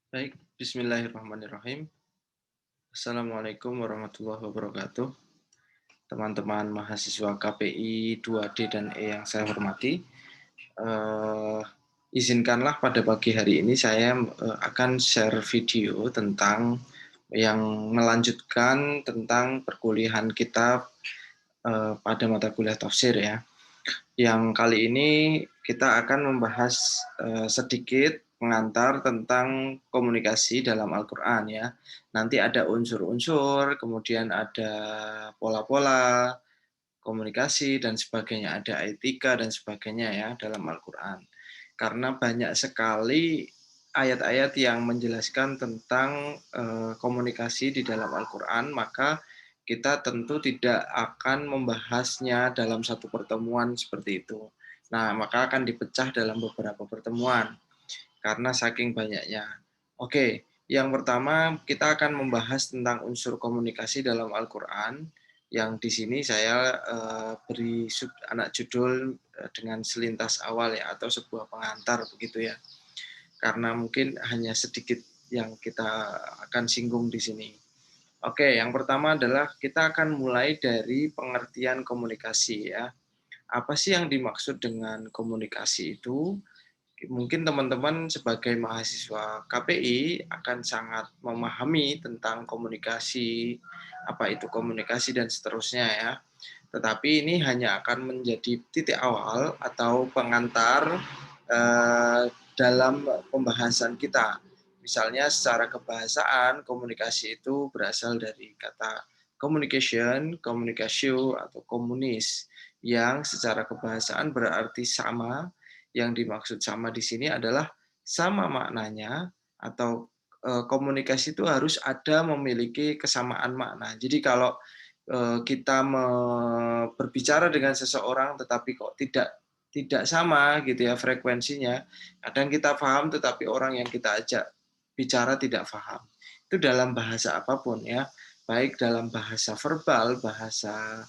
Baik, bismillahirrahmanirrahim. Assalamualaikum warahmatullahi wabarakatuh. Teman-teman mahasiswa KPI 2D dan E yang saya hormati, eh, izinkanlah pada pagi hari ini saya akan share video tentang yang melanjutkan tentang perkuliahan kita pada mata kuliah tafsir ya. Yang kali ini kita akan membahas sedikit pengantar tentang komunikasi dalam Al-Quran ya. Nanti ada unsur-unsur, kemudian ada pola-pola komunikasi dan sebagainya, ada etika dan sebagainya ya dalam Al-Quran. Karena banyak sekali ayat-ayat yang menjelaskan tentang komunikasi di dalam Al-Quran, maka kita tentu tidak akan membahasnya dalam satu pertemuan seperti itu. Nah, maka akan dipecah dalam beberapa pertemuan karena saking banyaknya. Oke, yang pertama kita akan membahas tentang unsur komunikasi dalam Al-Quran, yang di sini saya beri anak judul dengan selintas awal ya, atau sebuah pengantar begitu ya. Karena mungkin hanya sedikit yang kita akan singgung di sini. Oke, yang pertama adalah kita akan mulai dari pengertian komunikasi ya. Apa sih yang dimaksud dengan komunikasi itu? Mungkin teman-teman sebagai mahasiswa KPI akan sangat memahami tentang komunikasi, apa itu komunikasi dan seterusnya ya. Tetapi ini hanya akan menjadi titik awal atau pengantar eh, dalam pembahasan kita. Misalnya secara kebahasaan, komunikasi itu berasal dari kata communication, communicatio, atau komunis, yang secara kebahasaan berarti sama. Yang dimaksud sama di sini adalah sama maknanya, atau komunikasi itu harus ada memiliki kesamaan makna. Jadi kalau kita berbicara dengan seseorang tetapi kok tidak sama gitu ya frekuensinya, kadang kita paham tetapi orang yang kita ajak bicara tidak paham. Itu dalam bahasa apapun ya, baik dalam bahasa verbal, bahasa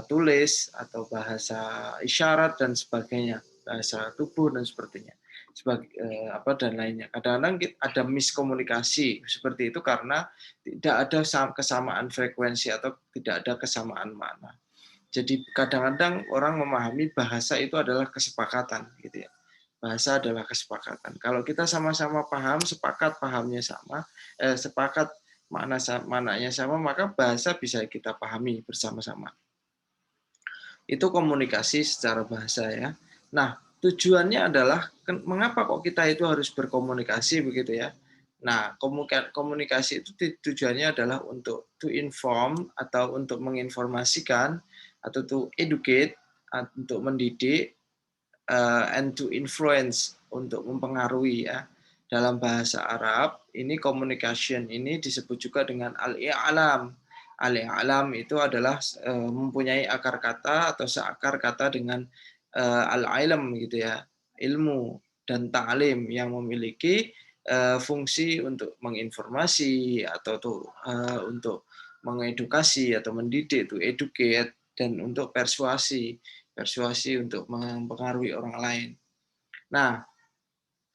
tulis, atau bahasa isyarat dan sebagainya, bahasa tubuh dan sebagainya, dan lainnya. Kadang-kadang ada miskomunikasi seperti itu karena tidak ada kesamaan frekuensi atau tidak ada kesamaan makna. Jadi kadang-kadang orang memahami bahasa itu adalah kesepakatan gitu ya. Bahasa adalah kesepakatan. Kalau kita sama-sama paham, sepakat pahamnya sama, sepakat maknanya sama, maka bahasa bisa kita pahami bersama-sama. Itu komunikasi secara bahasa ya. Nah, tujuannya adalah mengapa kok kita itu harus berkomunikasi begitu ya. Nah, komunikasi itu tujuannya adalah untuk to inform atau untuk menginformasikan atau to educate, untuk mendidik, and to influence, untuk mempengaruhi ya. Dalam bahasa Arab, ini communication ini disebut juga dengan al-i'lam. Al-i'lam itu adalah mempunyai akar kata atau seakar kata dengan al-ilm gitu ya, ilmu, dan ta'lim yang memiliki fungsi untuk menginformasi atau tuh untuk mengedukasi atau mendidik, to educate, dan untuk persuasi untuk mempengaruhi orang lain. Nah,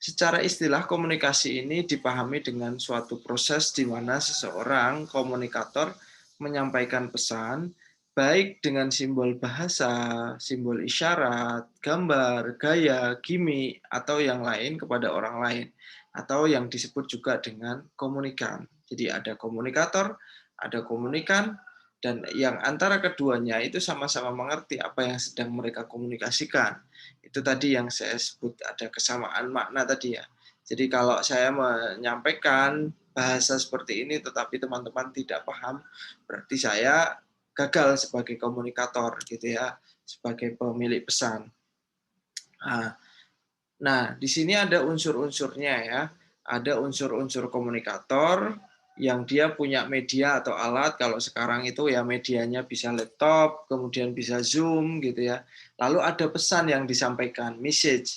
secara istilah komunikasi ini dipahami dengan suatu proses di mana seseorang komunikator menyampaikan pesan baik dengan simbol bahasa, simbol isyarat, gambar, gaya, gimik, atau yang lain kepada orang lain, atau yang disebut juga dengan komunikan. Jadi ada komunikator, ada komunikan, dan yang antara keduanya itu sama-sama mengerti apa yang sedang mereka komunikasikan. Itu tadi yang saya sebut ada kesamaan makna tadi ya. Jadi kalau saya menyampaikan bahasa seperti ini tetapi teman-teman tidak paham, berarti saya gagal sebagai komunikator gitu ya, sebagai pemilik pesan. Nah, di sini ada unsur-unsurnya ya. Ada unsur-unsur komunikator yang dia punya media atau alat. Kalau sekarang itu ya medianya bisa laptop, kemudian bisa Zoom gitu ya. Lalu ada pesan yang disampaikan, message.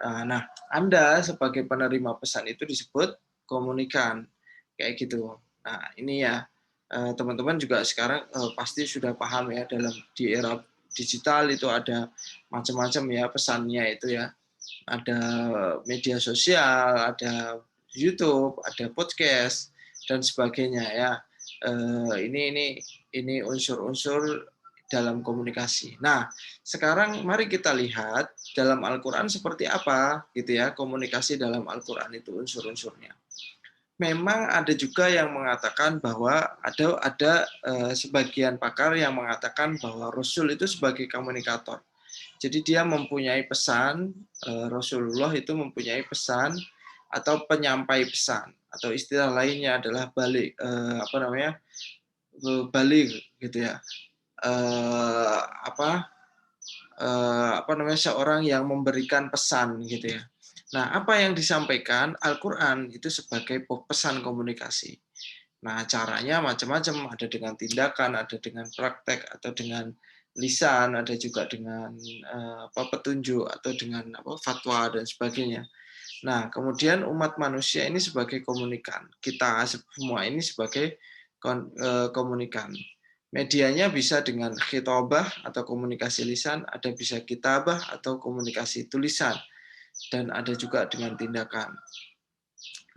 Nah, Anda sebagai penerima pesan itu disebut komunikan. Kayak gitu. Nah, ini ya teman-teman juga sekarang pasti sudah paham ya, dalam di era digital itu ada macam-macam ya pesannya itu ya. Ada media sosial, ada YouTube, ada podcast dan sebagainya ya. Ini unsur-unsur dalam komunikasi. Nah, sekarang mari kita lihat dalam Al-Qur'an seperti apa gitu ya, komunikasi dalam Al-Qur'an itu unsur-unsurnya. Memang ada juga yang mengatakan bahwa ada sebagian pakar yang mengatakan bahwa Rasul itu sebagai komunikator. Jadi dia mempunyai pesan, Rasulullah itu mempunyai pesan atau penyampai pesan atau istilah lainnya adalah balik gitu ya. Eh, apa seorang yang memberikan pesan gitu ya. Nah, apa yang disampaikan Al-Qur'an itu sebagai pesan komunikasi. Nah, caranya macam-macam, ada dengan tindakan, ada dengan praktek, atau dengan lisan, ada juga dengan petunjuk atau dengan fatwa dan sebagainya. Nah, kemudian umat manusia ini sebagai komunikan. Kita semua ini sebagai komunikan. Medianya bisa dengan khitabah atau komunikasi lisan, ada bisa kitabah atau komunikasi tulisan, dan ada juga dengan tindakan.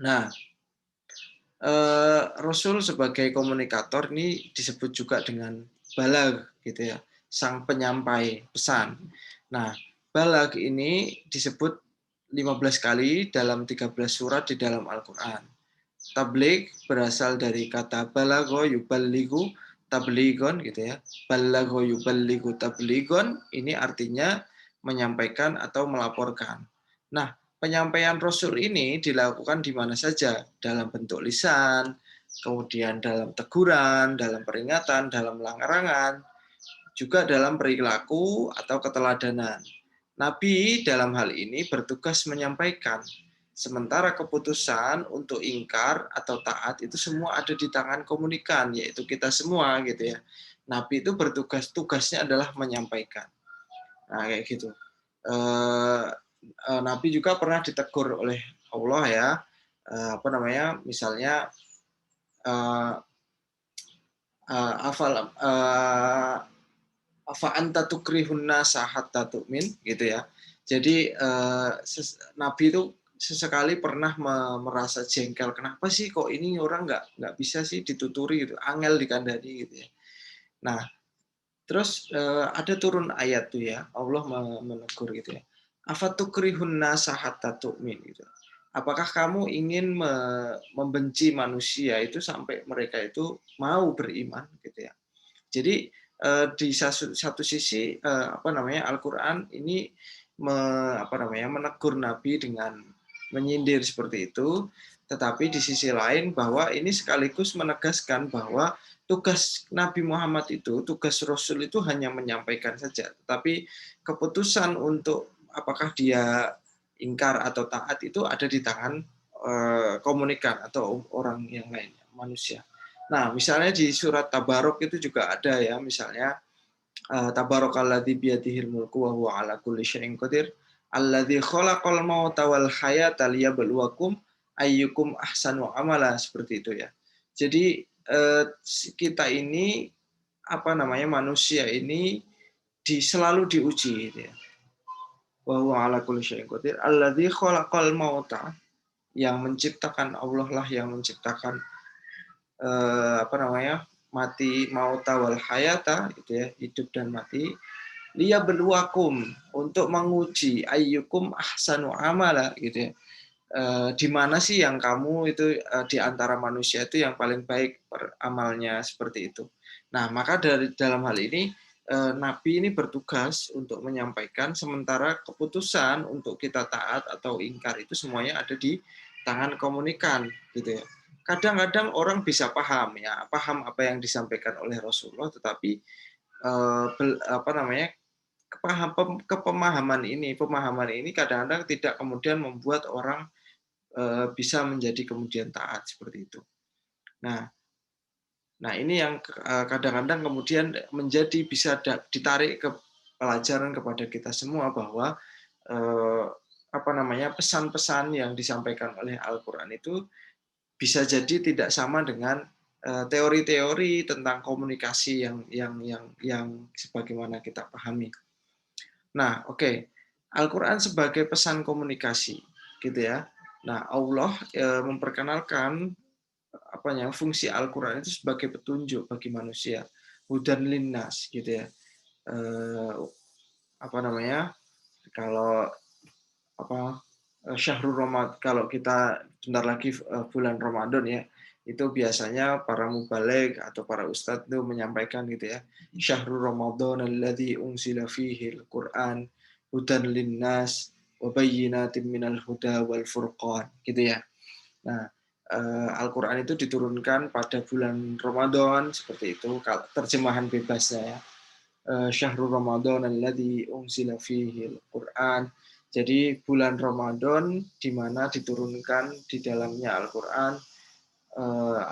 Nah, Rasul sebagai komunikator ini disebut juga dengan balag gitu ya, sang penyampai pesan. Nah, balag ini disebut 15 kali dalam 13 surat di dalam Al-Qur'an. Tabligh berasal dari kata balagho yuballighu tablighon gitu ya. Balagho yuballighu tablighon ini artinya menyampaikan atau melaporkan. Nah, penyampaian Rasul ini dilakukan di mana saja, dalam bentuk lisan, kemudian dalam teguran, dalam peringatan, dalam larangan, juga dalam perilaku atau keteladanan. Nabi dalam hal ini bertugas menyampaikan, sementara keputusan untuk ingkar atau taat itu semua ada di tangan komunikan, yaitu kita semua gitu ya. Nabi itu tugasnya adalah menyampaikan. Nah, kayak gitu. Nabi juga pernah ditegur oleh Allah ya, misalnya afa anta tukrihun nasa hatta tu'min gitu ya. Jadi Nabi itu sesekali pernah merasa jengkel, kenapa sih kok ini orang nggak bisa sih dituturi gitu, angel dikandani gitu ya. Nah, terus ada turun ayat tuh ya, Allah menegur gitu ya. Afatukrihun nasa hatta tu'min gitu. Apakah kamu ingin membenci manusia itu sampai mereka itu mau beriman gitu ya. Jadi di satu sisi Al-Qur'an ini menegur Nabi dengan menyindir seperti itu, tetapi di sisi lain bahwa ini sekaligus menegaskan bahwa tugas Nabi Muhammad itu, tugas Rasul itu hanya menyampaikan saja, tetapi keputusan untuk apakah dia ingkar atau taat itu ada di tangan komunikan atau orang yang lainnya, manusia. Nah, misalnya di surat Tabarok itu juga ada ya, misalnya Tabarakalladzi biyadihil mulku wa huwa ala kulli syai'in qadir, alladzi khalaqal mauta wal hayata liyabluwakum ayyukum ahsanu amala, seperti itu ya. Jadi kita ini manusia ini selalu diuji gitu ya. Wa huwa ala kulli syai'in qadir, alladzi khalaqal mauta, yang menciptakan Allah lah yang menciptakan mati mauta wal hayata gitu ya, hidup dan mati, liyabluwakum, untuk menguji ayyukum ahsanu amala gitu ya. Di mana sih yang kamu itu di antara manusia itu yang paling baik amalnya, seperti itu. Nah, maka dalam hal ini Nabi ini bertugas untuk menyampaikan, sementara keputusan untuk kita taat atau ingkar itu semuanya ada di tangan komunikan gitu ya. Kadang-kadang orang bisa paham apa yang disampaikan oleh Rasulullah, tetapi pemahaman ini kadang-kadang tidak kemudian membuat orang bisa menjadi kemudian taat, seperti itu. Nah, ini yang kadang-kadang kemudian bisa ditarik ke pelajaran kepada kita semua bahwa pesan-pesan yang disampaikan oleh Al-Qur'an itu bisa jadi tidak sama dengan teori-teori tentang komunikasi yang sebagaimana kita pahami. Nah, oke. Al-Qur'an sebagai pesan komunikasi gitu ya. Nah, Allah memperkenalkan fungsi Al-Qur'an itu sebagai petunjuk bagi manusia, hudan linnas gitu ya. Eh, apa namanya? Kalau apa syahrul Ramad, kalau kita bentar lagi bulan Ramadan ya, itu biasanya para mubaligh atau para ustadz itu menyampaikan gitu ya, syahrul Ramadan alladzi unzila fihi al-Qur'an hudan linnas wa bayyinatin minal huda wal furqan gitu ya. Nah, Al-Qur'an itu diturunkan pada bulan Ramadan seperti itu kalau terjemahan bebasnya ya. Syahrul Ramadan alladzi unzila fihi al-Qur'an. Jadi bulan Ramadan di mana diturunkan di dalamnya Al-Qur'an,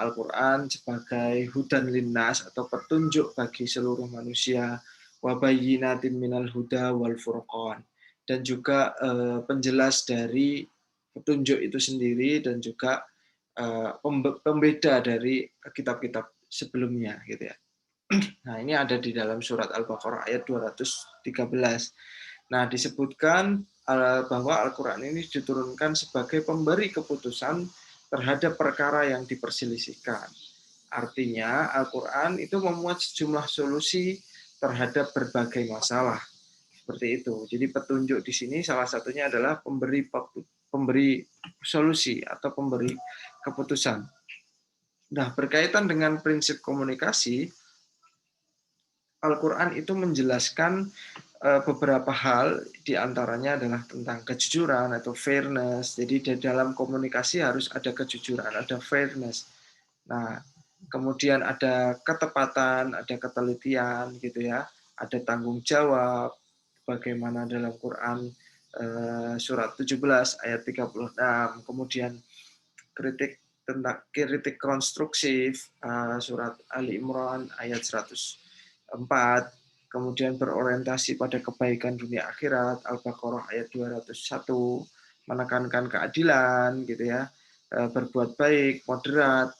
Al-Qur'an sebagai hudan linnas atau petunjuk bagi seluruh manusia, wa bayyinatin minal huda wal furqan, dan juga penjelas dari petunjuk itu sendiri dan juga pembeda dari kitab-kitab sebelumnya gitu ya. Nah, ini ada di dalam surat Al-Baqarah ayat 213. Nah, disebutkan bahwa Al-Quran ini diturunkan sebagai pemberi keputusan terhadap perkara yang diperselisihkan. Artinya, Al-Quran itu memuat sejumlah solusi terhadap berbagai masalah. Seperti itu. Jadi petunjuk di sini salah satunya adalah pemberi solusi atau pemberi keputusan. Nah, berkaitan dengan prinsip komunikasi, Al-Quran itu menjelaskan beberapa hal, diantaranya adalah tentang kejujuran atau fairness. Jadi di dalam komunikasi harus ada kejujuran, ada fairness. Nah, kemudian ada ketepatan, ada ketelitian, gitu ya, ada tanggung jawab, bagaimana dalam Quran surat 17 ayat 36, kemudian kritik konstruksif surat Ali Imran ayat 104, kemudian berorientasi pada kebaikan dunia akhirat Al-Baqarah ayat 201, menekankan keadilan gitu ya, berbuat baik, moderat,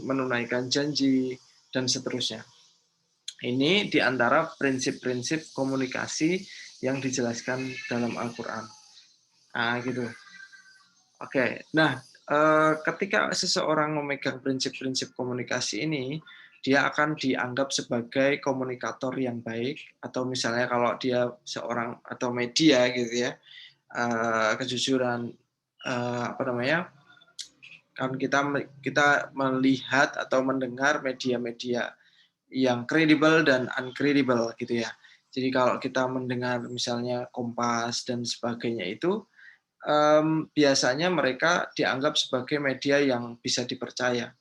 menunaikan janji dan seterusnya. Ini diantara prinsip-prinsip komunikasi yang dijelaskan dalam Al-Quran. Nah, gitu. Oke, nah ketika seseorang memegang prinsip-prinsip komunikasi ini, dia akan dianggap sebagai komunikator yang baik, atau misalnya kalau dia seorang atau media gitu ya, kejujuran kan kita melihat atau mendengar media-media yang kredibel dan uncredible gitu ya. Jadi kalau kita mendengar misalnya Kompas dan sebagainya itu biasanya mereka dianggap sebagai media yang bisa dipercaya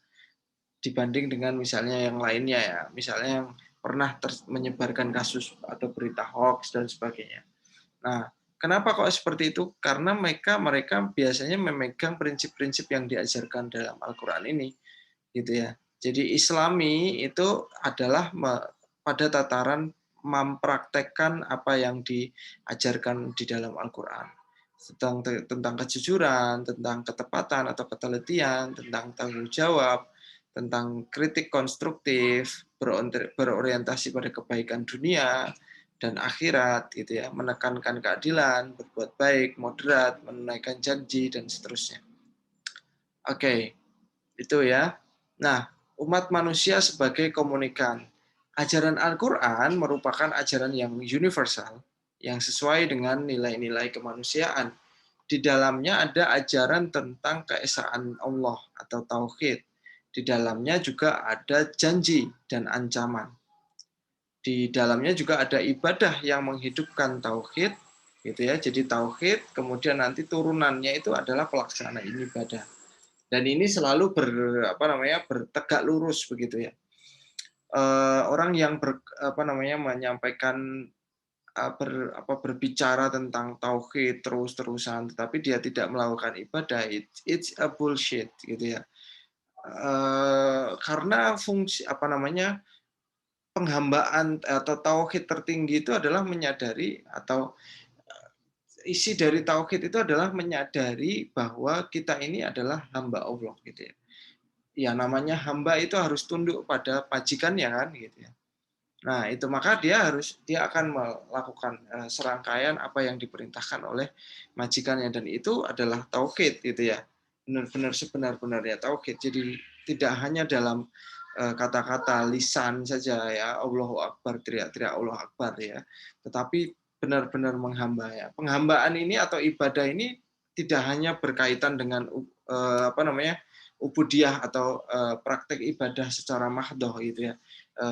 dibanding dengan misalnya yang lainnya ya, misalnya yang pernah menyebarkan kasus atau berita hoax dan sebagainya. Nah, kenapa kok seperti itu? Karena mereka biasanya memegang prinsip-prinsip yang diajarkan dalam Al-Quran ini, gitu ya. Jadi Islami itu adalah pada tataran mempraktekkan apa yang diajarkan di dalam Al-Quran tentang kejujuran, tentang ketepatan atau ketelitian, tentang tanggung jawab, tentang kritik konstruktif, berorientasi pada kebaikan dunia dan akhirat, gitu ya, menekankan keadilan, berbuat baik, moderat, menunaikan janji dan seterusnya. Oke, itu ya. Nah, umat manusia sebagai komunikan. Ajaran Al-Quran merupakan ajaran yang universal, yang sesuai dengan nilai-nilai kemanusiaan. Di dalamnya ada ajaran tentang keesaan Allah atau tauhid. Di dalamnya juga ada janji dan ancaman. Di dalamnya juga ada ibadah yang menghidupkan tauhid, gitu ya. Jadi tauhid, kemudian nanti turunannya itu adalah pelaksanaan ibadah. Dan ini selalu bertegak lurus begitu ya. Orang yang menyampaikan berbicara tentang tauhid terus-terusan, tetapi dia tidak melakukan ibadah, it's a bullshit gitu ya. Karena fungsi penghambaan atau tauhid tertinggi itu adalah menyadari, atau isi dari tauhid itu adalah menyadari bahwa kita ini adalah hamba Allah gitu ya. Ya namanya hamba itu harus tunduk pada majikannya kan gitu ya. Nah, itu maka dia akan melakukan serangkaian apa yang diperintahkan oleh majikannya, dan itu adalah tauhid gitu ya. Benar-benar sebenar-benarnya tauhid. Jadi tidak hanya dalam kata-kata lisan saja ya, Allahu Akbar, teriak-teriak Allah Akbar ya, tetapi benar-benar menghamba ya. Penghambaan ini atau ibadah ini tidak hanya berkaitan dengan apa namanya? Ubudiyah atau praktek ibadah secara mahdoh gitu ya,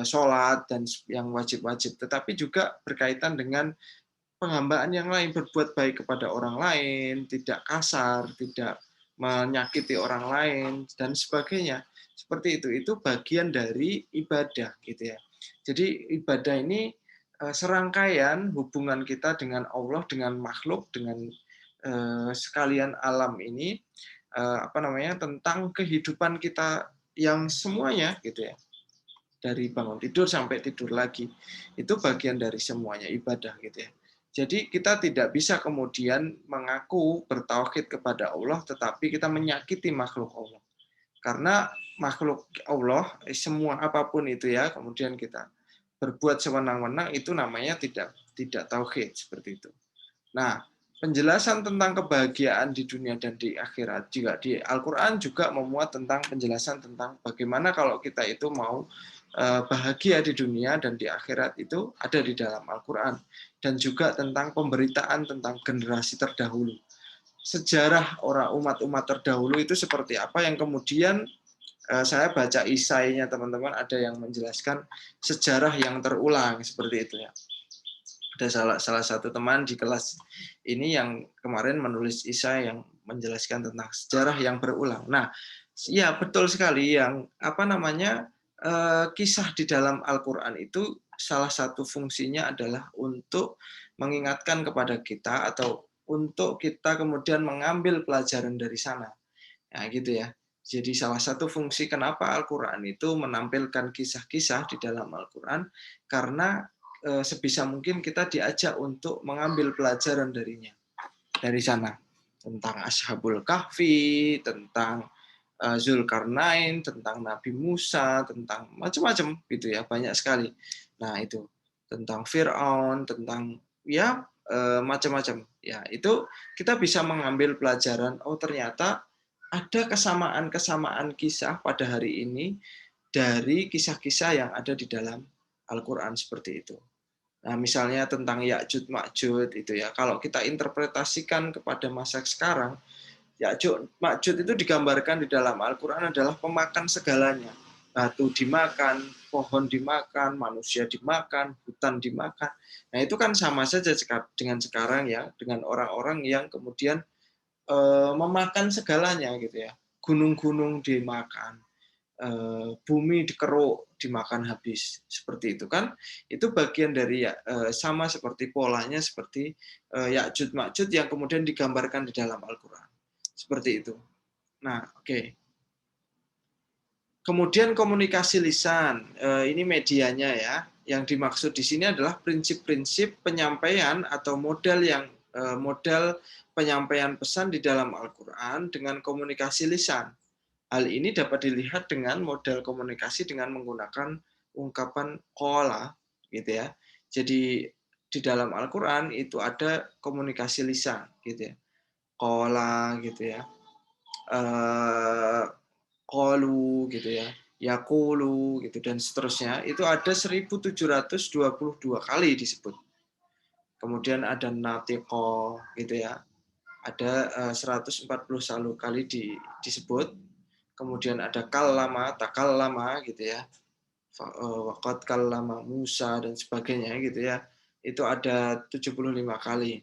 sholat dan yang wajib-wajib, tetapi juga berkaitan dengan penghambaan yang lain, berbuat baik kepada orang lain, tidak kasar, tidak menyakiti orang lain, dan sebagainya. Seperti itu bagian dari ibadah gitu ya. Jadi ibadah ini serangkaian hubungan kita dengan Allah, dengan makhluk, dengan sekalian alam ini, apa namanya, tentang kehidupan kita yang semuanya gitu ya, dari bangun tidur sampai tidur lagi, itu bagian dari semuanya ibadah gitu ya. Jadi kita tidak bisa kemudian mengaku bertauhid kepada Allah tetapi kita menyakiti makhluk Allah. Karena makhluk Allah, semua apapun itu ya, kemudian kita berbuat sewenang-wenang, itu namanya tidak tauhid seperti itu. Nah, penjelasan tentang kebahagiaan di dunia dan di akhirat juga di Al-Quran juga memuat tentang penjelasan tentang bagaimana kalau kita itu mau bahagia di dunia dan di akhirat, itu ada di dalam Al-Quran. Dan juga tentang pemberitaan tentang generasi terdahulu. Sejarah orang umat-umat terdahulu itu seperti apa, yang kemudian saya baca isainya teman-teman, ada yang menjelaskan sejarah yang terulang seperti itu ya. Ada salah satu teman di kelas ini yang kemarin menulis isai yang menjelaskan tentang sejarah yang berulang. Nah, ya betul sekali, yang apa namanya, kisah di dalam Al-Quran itu salah satu fungsinya adalah untuk mengingatkan kepada kita atau untuk kita kemudian mengambil pelajaran dari sana. Nah, gitu ya. Jadi salah satu fungsi kenapa Al-Quran itu menampilkan kisah-kisah di dalam Al-Quran, karena sebisa mungkin kita diajak untuk mengambil pelajaran dari sana, tentang Ashabul Kahfi, tentang Zulkarnain, tentang Nabi Musa, tentang macam-macam gitu ya, banyak sekali. Nah, itu tentang Firaun, tentang ya macam-macam. Ya, itu kita bisa mengambil pelajaran, oh ternyata ada kesamaan-kesamaan kisah pada hari ini dari kisah-kisah yang ada di dalam Al-Quran seperti itu. Nah, misalnya tentang Ya'jud Ma'jud itu ya, kalau kita interpretasikan kepada masa sekarang, Ya'jud Ma'jud itu digambarkan di dalam Al-Quran adalah pemakan segalanya. Batu dimakan, pohon dimakan, manusia dimakan, hutan dimakan. Nah, itu kan sama saja dengan sekarang ya, dengan orang-orang yang kemudian memakan segalanya gitu ya. Gunung-gunung dimakan, bumi dikeruk, dimakan habis, seperti itu kan. Itu bagian dari sama seperti polanya seperti Ya'jud Ma'jud yang kemudian digambarkan di dalam Al-Quran, seperti itu. Nah, oke. Kemudian komunikasi lisan, ini medianya ya. Yang dimaksud di sini adalah prinsip-prinsip penyampaian atau model penyampaian pesan di dalam Al-Quran dengan komunikasi lisan. Hal ini dapat dilihat dengan model komunikasi dengan menggunakan ungkapan qala gitu ya. Jadi di dalam Al-Quran itu ada komunikasi lisan gitu ya. Qala gitu ya. Qalu gitu ya. Yaqulu gitu dan seterusnya. Itu ada 1722 kali disebut. Kemudian ada natiqo gitu ya. Ada 141 kali disebut. Kemudian ada kallama, takallama gitu ya. Waqad kallama Musa dan sebagainya gitu ya. Itu ada 75 kali.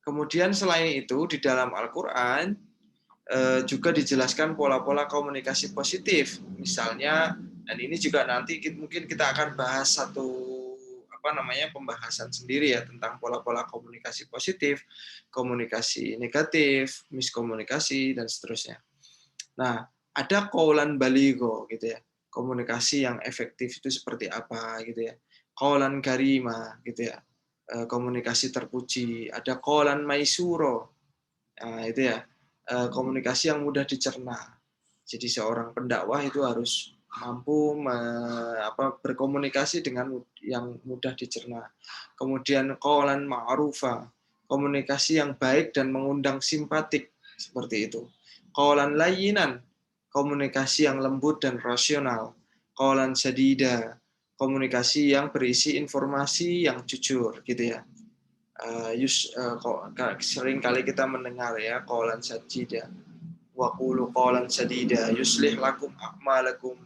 Kemudian selain itu di dalam Al-Qur'an juga dijelaskan pola-pola komunikasi positif. Misalnya, dan ini juga nanti mungkin kita akan bahas satu pembahasan sendiri ya tentang pola-pola komunikasi positif, komunikasi negatif, miskomunikasi dan seterusnya. Nah, ada qaulan baligho gitu ya. Komunikasi yang efektif itu seperti apa gitu ya. Qaulan karima gitu ya. Komunikasi terpuji, ada qaulan maisuro. Nah, itu ya. Komunikasi yang mudah dicerna. Jadi seorang pendakwah itu harus mampu berkomunikasi dengan yang mudah dicerna. Kemudian qaulan ma'rufa, komunikasi yang baik dan mengundang simpatik, seperti itu. Qaulan layyinan, komunikasi yang lembut dan rasional. Qaulan sadida, komunikasi yang berisi informasi yang jujur, gitu ya. Sering kali kita mendengar ya qaulan sadida, wa qulu qaulan sadida yuslih lakum a'malakum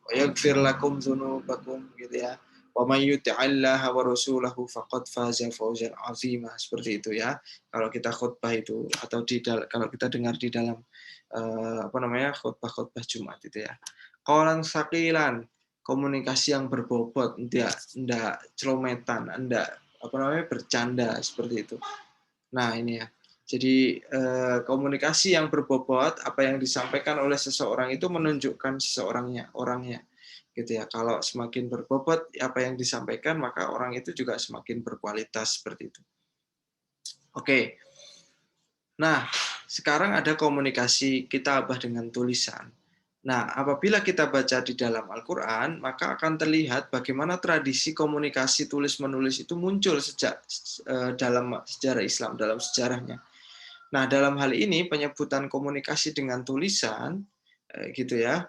wa yaghfir lakum dzunubakum, gitu ya. Wa may yuti'illaha wa rasulahu faqad faza fawzan 'azima, seperti itu ya. Kalau kita khutbah itu atau kalau kita dengar di dalam khutbah-khutbah Jumat itu ya. Qaulan saqilan, komunikasi yang berbobot, enggak celometan, enggak bercanda, seperti itu. Nah, ini ya. Jadi komunikasi yang berbobot, apa yang disampaikan oleh seseorang itu menunjukkan orangnya, gitu ya. Kalau semakin berbobot apa yang disampaikan, maka orang itu juga semakin berkualitas, seperti itu. Oke. Nah, sekarang ada komunikasi kitabah dengan tulisan. Nah, apabila kita baca di dalam Al-Quran, maka akan terlihat bagaimana tradisi komunikasi tulis-menulis itu muncul sejak dalam sejarah Islam, dalam sejarahnya. Nah, dalam hal ini penyebutan komunikasi dengan tulisan, gitu ya,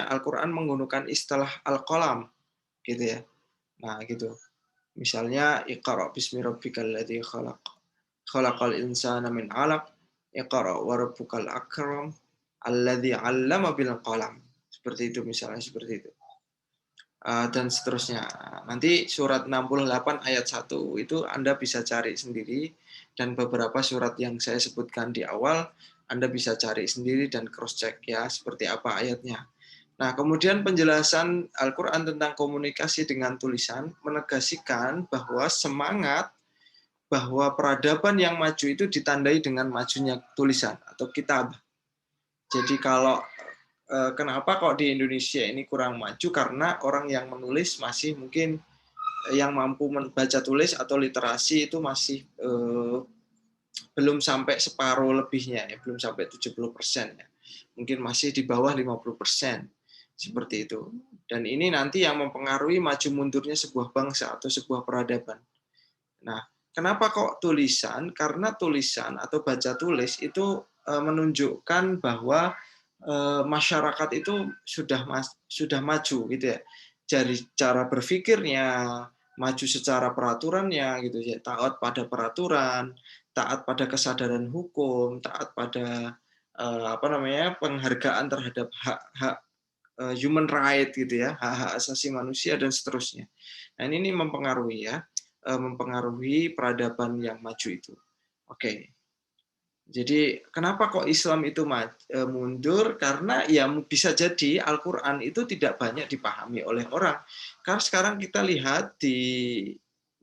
Al-Quran menggunakan istilah al-qalam, gitu ya. Nah, gitu. Misalnya, Iqra' bismi rabbikal ladzi khalaq. Khalaqal insana min 'alaq. Iqra' wa rabbukal akram. Alladzi 'allama bil qalam. Seperti itu misalnya, seperti itu. Dan seterusnya. Nanti surat 68 ayat 1 itu Anda bisa cari sendiri, dan beberapa surat yang saya sebutkan di awal Anda bisa cari sendiri dan cross check ya seperti apa ayatnya. Nah, kemudian penjelasan Al-Qur'an tentang komunikasi dengan tulisan menegaskan bahwa semangat bahwa peradaban yang maju itu ditandai dengan majunya tulisan atau kitab. Jadi kalau kenapa kok di Indonesia ini kurang maju, karena orang yang menulis masih mungkin yang mampu membaca tulis atau literasi itu masih belum sampai separuh lebihnya ya, belum sampai 70% ya. Mungkin masih di bawah 50%. Seperti itu. Dan ini nanti yang mempengaruhi maju mundurnya sebuah bangsa atau sebuah peradaban. Nah, kenapa kok tulisan? Karena tulisan atau baca tulis itu menunjukkan bahwa masyarakat itu sudah maju, gitu ya. Dari cara berpikirnya, maju secara peraturannya, gitu ya. Taat pada peraturan, taat pada kesadaran hukum, taat pada penghargaan terhadap hak-hak human right, gitu ya, hak-hak asasi manusia dan seterusnya. Nah, ini mempengaruhi ya, mempengaruhi peradaban yang maju itu. Oke. Jadi kenapa kok Islam itu mundur? Karena ya bisa jadi Al-Quran itu tidak banyak dipahami oleh orang. Karena sekarang kita lihat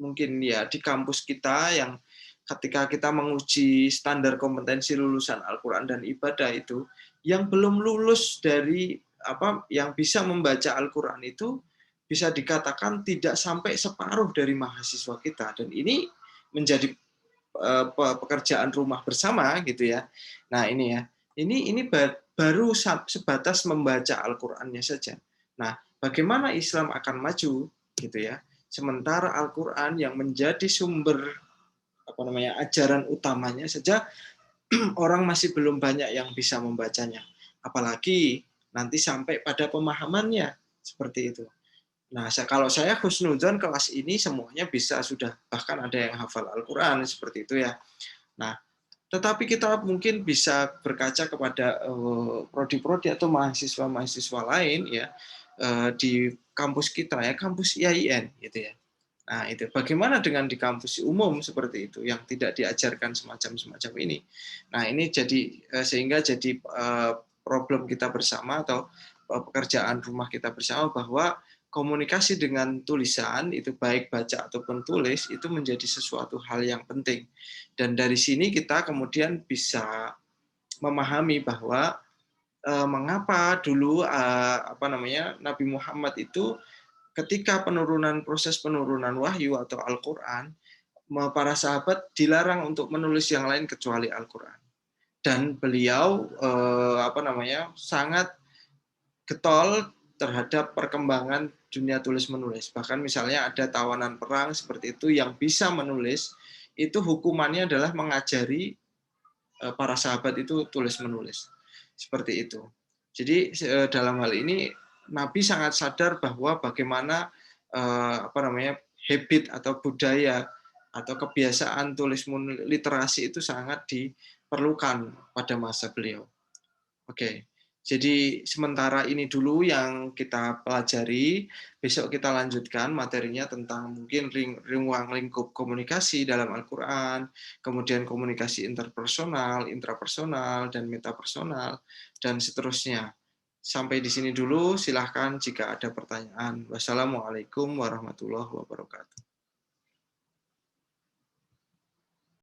mungkin ya di kampus kita yang ketika kita menguji standar kompetensi lulusan Al-Quran dan ibadah itu, yang belum lulus dari yang bisa membaca Al-Quran itu bisa dikatakan tidak sampai separuh dari mahasiswa kita, dan ini menjadi pekerjaan rumah bersama, gitu ya. Nah, ini ya. Ini baru sebatas membaca Al-Qur'annya saja. Nah, bagaimana Islam akan maju, gitu ya. Sementara Al-Qur'an yang menjadi sumber ajaran utamanya saja orang masih belum banyak yang bisa membacanya. Apalagi nanti sampai pada pemahamannya, seperti itu. Nah, kalau saya husnudzon kelas ini semuanya bisa sudah, bahkan ada yang hafal Al-Quran, seperti itu ya. Nah, tetapi kita mungkin bisa berkaca kepada prodi-prodi atau mahasiswa-mahasiswa lain ya, di kampus kita ya, kampus IAIN gitu ya. Nah, itu bagaimana dengan di kampus umum seperti itu yang tidak diajarkan semacam ini. Nah, ini jadi sehingga jadi problem kita bersama atau pekerjaan rumah kita bersama, bahwa komunikasi dengan tulisan itu baik baca ataupun tulis itu menjadi sesuatu hal yang penting. Dan dari sini kita kemudian bisa memahami bahwa mengapa dulu Nabi Muhammad itu ketika proses penurunan wahyu atau Al-Qur'an, para sahabat dilarang untuk menulis yang lain kecuali Al-Qur'an. Dan beliau sangat getol terhadap perkembangan dunia tulis-menulis. Bahkan misalnya ada tawanan perang seperti itu yang bisa menulis, itu hukumannya adalah mengajari para sahabat itu tulis-menulis. Seperti itu. Jadi dalam hal ini Nabi sangat sadar bahwa bagaimana habit atau budaya atau kebiasaan tulis literasi itu sangat diperlukan pada masa beliau. Oke, jadi sementara ini dulu yang kita pelajari. Besok kita lanjutkan materinya tentang mungkin ruang lingkup komunikasi dalam Al-Quran, kemudian komunikasi interpersonal, intrapersonal, dan metapersonal, dan seterusnya. Sampai di sini dulu, silahkan jika ada pertanyaan. Wassalamualaikum warahmatullahi wabarakatuh.